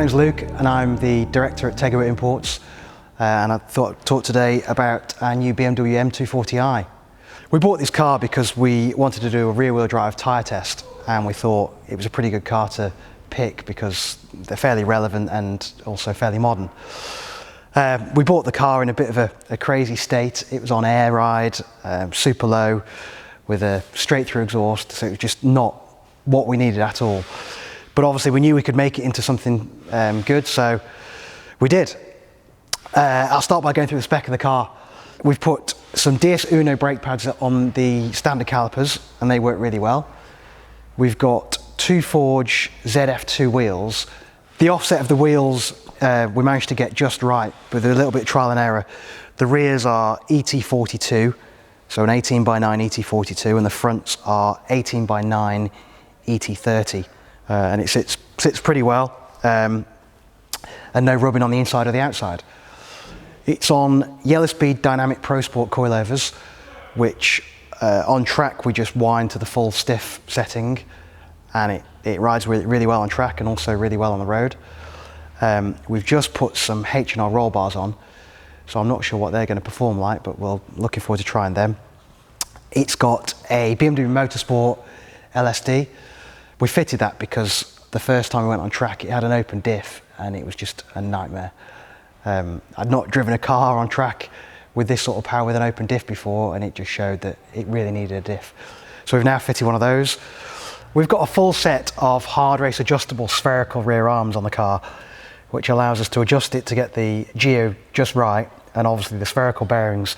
name's Luke and I'm the director at Tegiwa Imports, and I thought I'd talk today about our new BMW M240i. We bought this car because we wanted to do a rear-wheel drive tyre test, and we thought it was a pretty good car to pick because they're fairly relevant and also fairly modern. We bought the car in a bit of a crazy state. It was on air ride, super low, with a straight-through exhaust, so it was just not what we needed at all. But obviously we knew we could make it into something good, so we did. I'll start by going through the spec of the car. We've put some DS Uno brake pads on the standard calipers, and they work really well. We've got two Forge ZF2 wheels. The offset of the wheels we managed to get just right with a little bit of trial and error. The rears are ET42, so an 18x9 ET42, and the fronts are 18x9 ET30. And it sits pretty well, and no rubbing on the inside or the outside. It's on Yellow Speed Dynamic Pro Sport coilovers, which on track we just wind to the full stiff setting, and it rides really well on track and also really well on the road. We've just put some H&R roll bars on, so I'm not sure what they're going to perform like, but we're looking forward to trying them. It's got a Bmw Motorsport Lsd. We fitted that because the first time we went on track it had an open diff and it was just a nightmare. I'd not driven a car on track with this sort of power with an open diff before, and it just showed that it really needed a diff. So we've now fitted one of those. We've got a full set of hard race adjustable spherical rear arms on the car, which allows us to adjust it to get the geo just right, and obviously the spherical bearings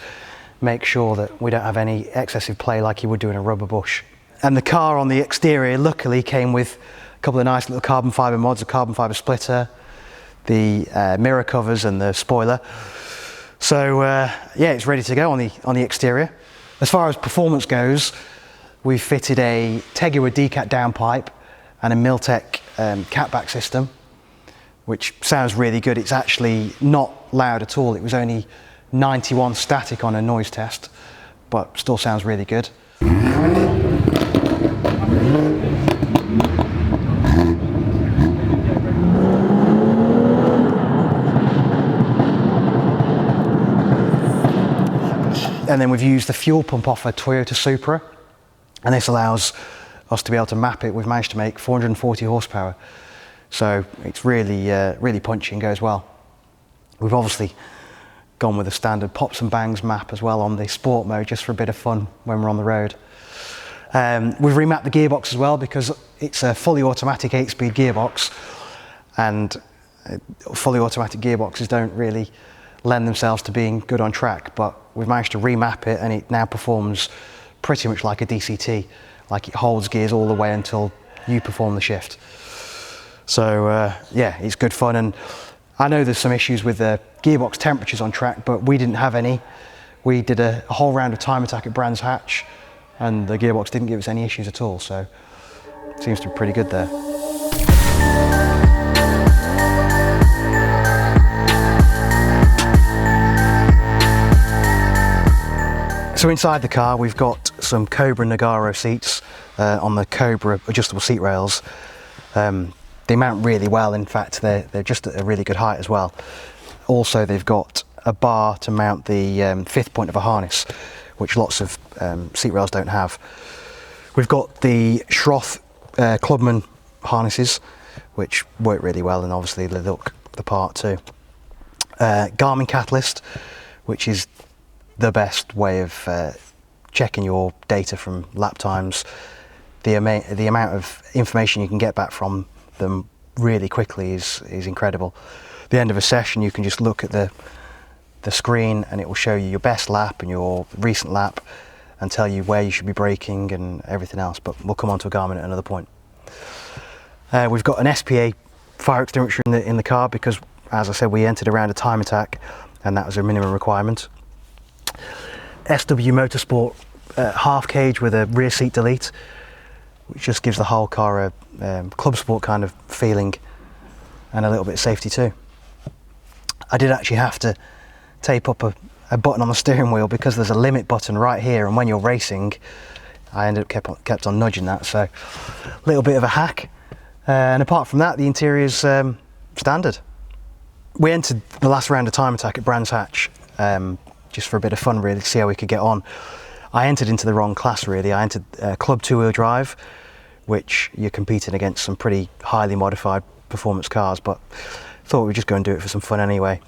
make sure that we don't have any excessive play like you would do in a rubber bush. And the car on the exterior luckily came with a couple of nice little carbon fibre mods, a carbon fibre splitter, the mirror covers and the spoiler. So yeah, it's ready to go on the exterior. As far as performance goes, we've fitted a Tegiwa decat downpipe and a Miltec catback system, which sounds really good. It's actually not loud at all. It was only 91 static on a noise test, but still sounds really good. And then we've used the fuel pump off a Toyota Supra, and this allows us to be able to map it. We've managed to make 440 horsepower, so it's really punchy and goes well. We've obviously gone with a standard pops and bangs map as well on the sport mode, just for a bit of fun when we're on the road. We've remapped the gearbox as well because it's a fully automatic 8-speed gearbox, and fully automatic gearboxes don't really lend themselves to being good on track, but we've managed to remap it and it now performs pretty much like a DCT, like it holds gears all the way until you perform the shift. So yeah, it's good fun, and I know there's some issues with the gearbox temperatures on track, but we didn't have any. We did a whole round of time attack at Brands Hatch and the gearbox didn't give us any issues at all, so it seems to be pretty good there. So inside the car we've got some Cobra Nagaro seats on the Cobra adjustable seat rails. They mount really well, in fact they're just at a really good height as well. Also they've got a bar to mount the fifth point of a harness, which lots of seat rails don't have. We've got the Schroth Clubman harnesses, which work really well and obviously they look the part too. Garmin Catalyst, which is the best way of checking your data from lap times. The amount of information you can get back from them really quickly is incredible. At the end of a session you can just look at the screen and it will show you your best lap and your recent lap and tell you where you should be braking and everything else, but we'll come on to a Garmin at another point. We've got an SPA fire extinguisher in the car because, as I said, we entered around a time attack and that was a minimum requirement. SW Motorsport half cage with a rear seat delete, which just gives the whole car a club sport kind of feeling and a little bit of safety too. I did actually have to tape up a button on the steering wheel because there's a limit button right here, and when you're racing I ended up kept on nudging that, so a little bit of a hack. And apart from that, the interior's standard. We entered the last round of time attack at Brands Hatch just for a bit of fun, really, to see how we could get on. I entered into the wrong class, really. I entered Club 2-wheel drive, which you're competing against some pretty highly modified performance cars, but thought we'd just go and do it for some fun anyway.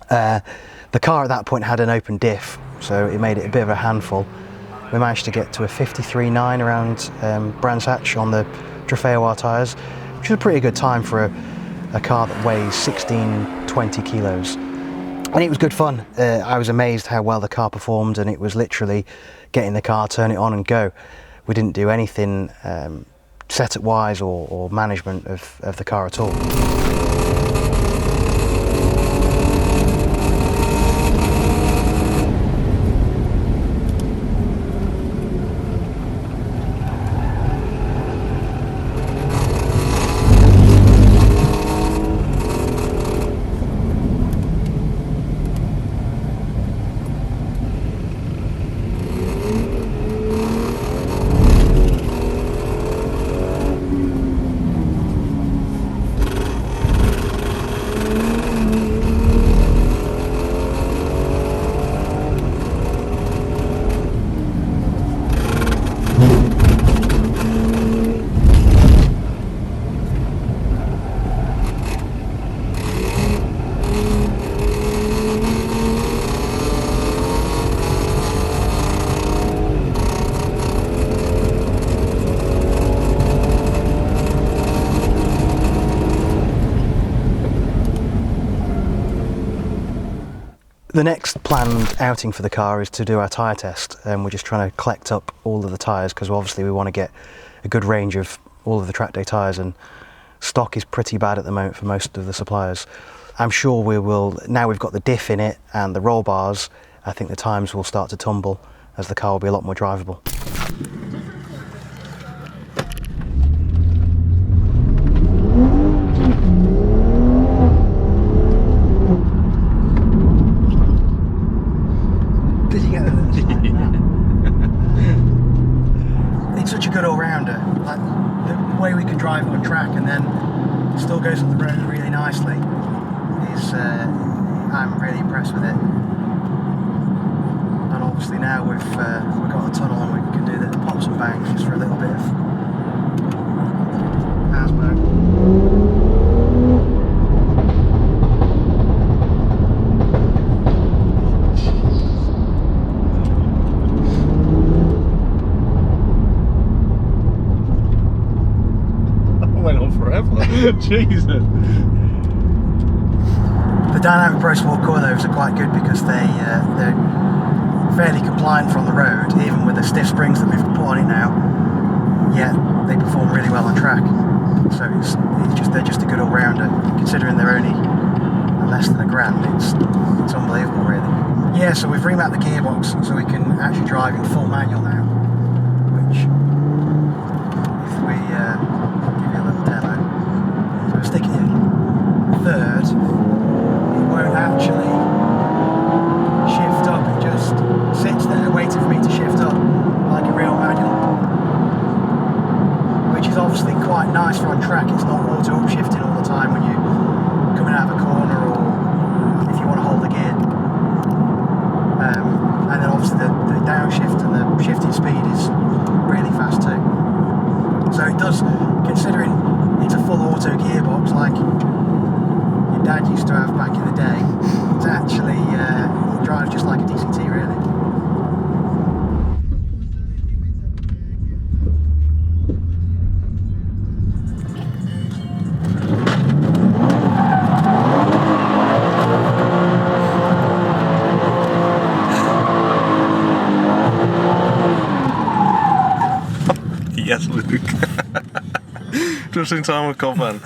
The car at that point had an open diff, so it made it a bit of a handful. We managed to get to a 53.9 around Brands Hatch on the Trofeo tyres, which is a pretty good time for a car that weighs 16-20 kilos. And it was good fun. I was amazed how well the car performed, and it was literally get in the car, turn it on and go. We didn't do anything setup wise or management of the car at all. The next planned outing for the car is to do our tyre test, and we're just trying to collect up all of the tyres because obviously we want to get a good range of all of the track day tyres, and stock is pretty bad at the moment for most of the suppliers. I'm sure we will, now we've got the diff in it and the roll bars, I think the times will start to tumble as the car will be a lot more drivable. It's such a good all-rounder, like the way we can drive it on track and then still goes up the road really nicely is, I'm really impressed with it. And obviously now we've got a tunnel and we can do the pops and bangs just for a little bit of asbo. Went on forever. Jesus. The dynamic Pro Sport coilovers are quite good because they're fairly compliant from the road, even with the stiff springs that we've put on it now. Yet they perform really well on track. So they're just a good all-rounder. Considering they're only less than £1,000, it's unbelievable, really. Yeah, so we've remapped the gearbox so we can actually drive in full manual now, which if we give you a little demo. So we stick it in third, it won't actually shift up, it just sits there waiting for me to shift up like a real manual, which is obviously quite nice for on track. It's not auto upshifting all the time when you're coming out of a corner or if you want to hold the gear. And then obviously the downshift and the shifting speed is really fast too. So it does, considering it's a full auto gearbox like your dad used to have back in the day, it's actually, it drives just like a DCT really. Yes, Luke. Just in time with comment.